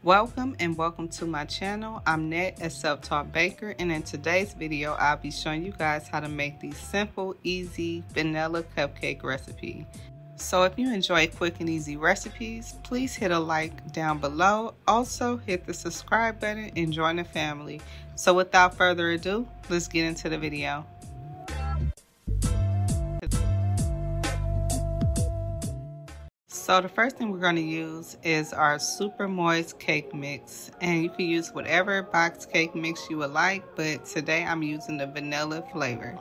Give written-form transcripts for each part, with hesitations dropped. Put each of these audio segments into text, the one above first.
Welcome to my channel. I'm Net, a self-taught baker, and in today's video I'll be showing you guys how to make the simple, easy vanilla cupcake recipe. So if you enjoy quick and easy recipes, please hit a like down below. Also hit the subscribe button and join the family. So without further ado, let's get into the video. So the first thing we're going to use is our super moist cake mix, and you can use whatever box cake mix you would like, but today I'm using the vanilla flavor.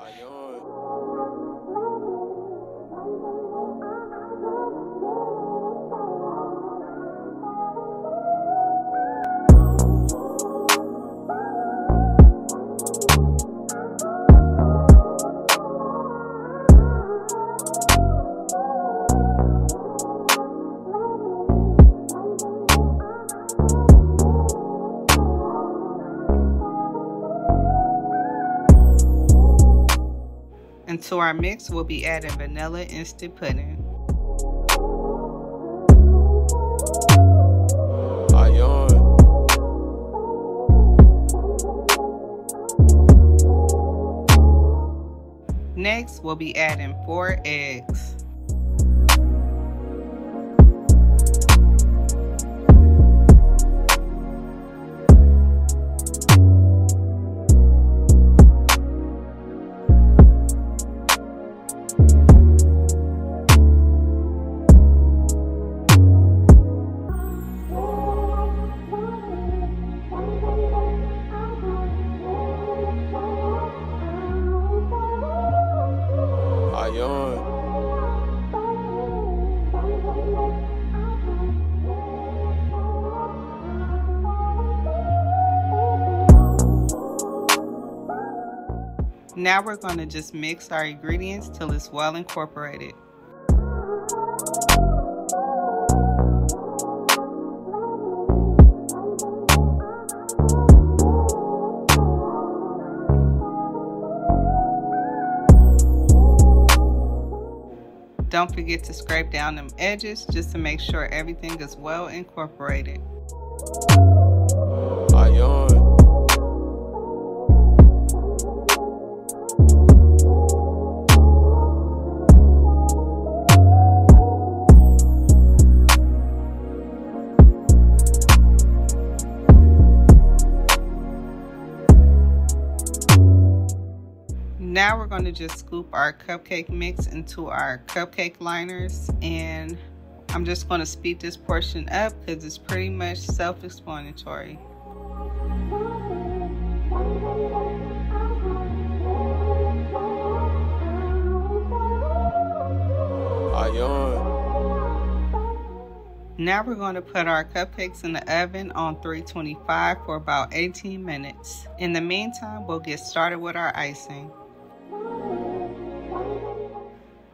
And to our mix, we'll be adding vanilla instant pudding. Next, we'll be adding 4 eggs. Now we're going to just mix our ingredients till it's well incorporated. Don't forget to scrape down them edges just to make sure everything is well incorporated. Now we're going to just scoop our cupcake mix into our cupcake liners, and I'm just going to speed this portion up because it's pretty much self-explanatory. Now we're going to put our cupcakes in the oven on 325 for about 18 minutes. In the meantime, we'll get started with our icing.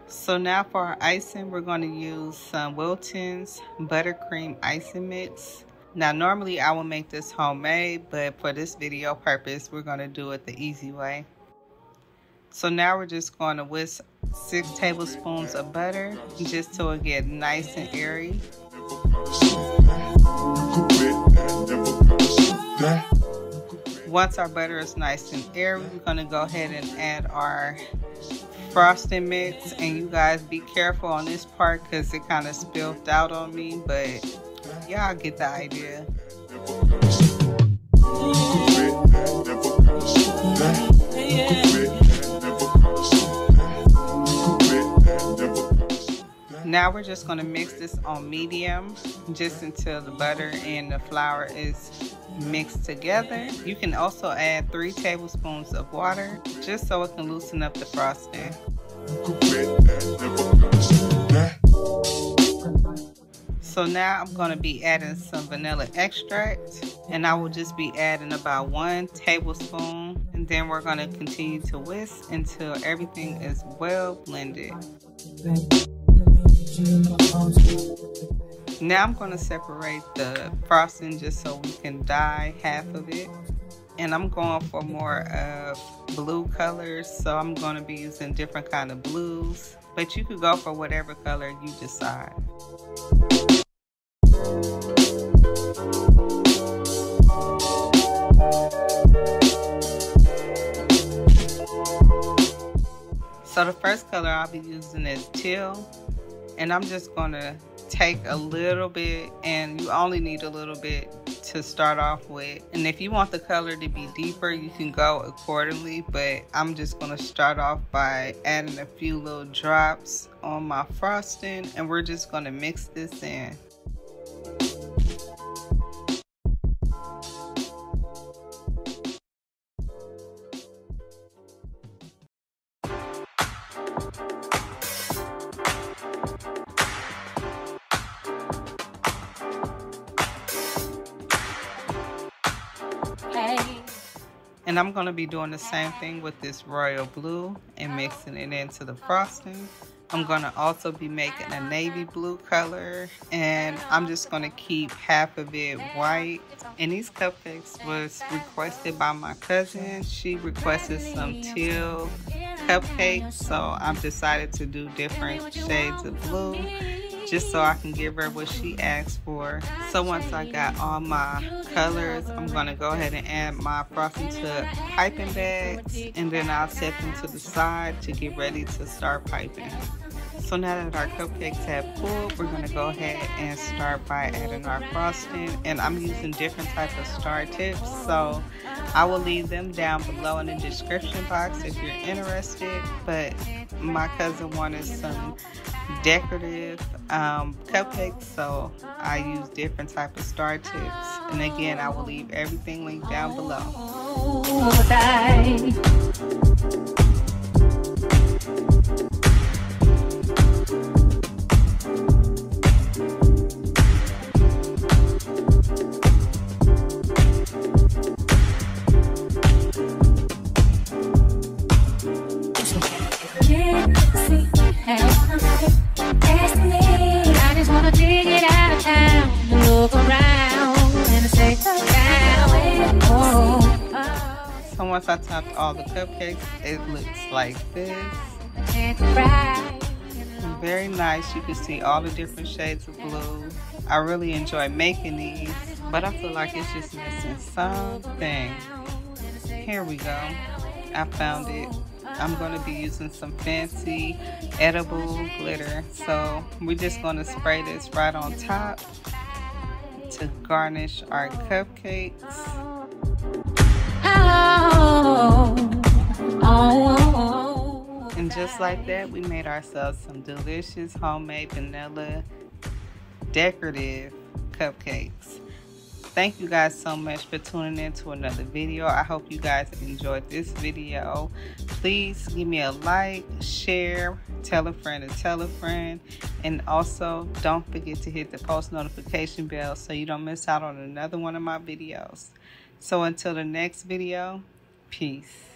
So now for our icing, we're going to use some Wilton's buttercream icing mix. Now normally I will make this homemade, but for this video purpose, we're going to do it the easy way. So now we're just going to whisk 6 tablespoons of butter just so it get nice and airy. Once our butter is nice and airy, we're going to go ahead and add our frosting mix, and you guys be careful on this part because it kind of spilled out on me, but y'all get the idea. Now we're just going to mix this on medium just until the butter and the flour is mixed together. You can also add 3 tablespoons of water just so it can loosen up the frosting. So now I'm going to be adding some vanilla extract, and I will just be adding about 1 tablespoon, and then we're going to continue to whisk until everything is well blended. Now I'm going to separate the frosting just so we can dye half of it. And I'm going for more of blue colors, so I'm going to be using different kind of blues. But you could go for whatever color you decide. So the first color I'll be using is teal, and I'm just gonna take a little bit, and you only need a little bit to start off with. And if you want the color to be deeper, you can go accordingly, but I'm just gonna start off by adding a few little drops on my frosting, and we're just gonna mix this in. And I'm going to be doing the same thing with this royal blue and mixing it into the frosting. I'm going to also be making a navy blue color, and I'm just going to keep half of it white. And these cupcakes was requested by my cousin. She requested some teal cupcakes, so I've decided to do different shades of blue, just so I can give her what she asked for. So once I got all my colors, I'm gonna go ahead and add my frosting to piping bags, and then I'll set them to the side to get ready to start piping. So now that our cupcakes have cooled, we're gonna go ahead and start by adding our frosting. And I'm using different types of star tips, so I will leave them down below in the description box if you're interested. But my cousin wanted some decorative cupcakes, so I use different type of star tips. And again, I will leave everything linked down below. So once I topped all the cupcakes, it looks like this. Very nice. You can see all the different shades of blue. I really enjoy making these, but I feel like it's just missing something. Here we go. I found it. I'm going to be using some fancy edible glitter. So we're just going to spray this right on top to garnish our cupcakes. And just like that, we made ourselves some delicious homemade vanilla decorative cupcakes. Thank you guys so much for tuning in to another video. I hope you guys enjoyed this video. Please give me a like, share, tell a friend to tell a friend, and also don't forget to hit the post notification bell so you don't miss out on another one of my videos. So until the next video, peace.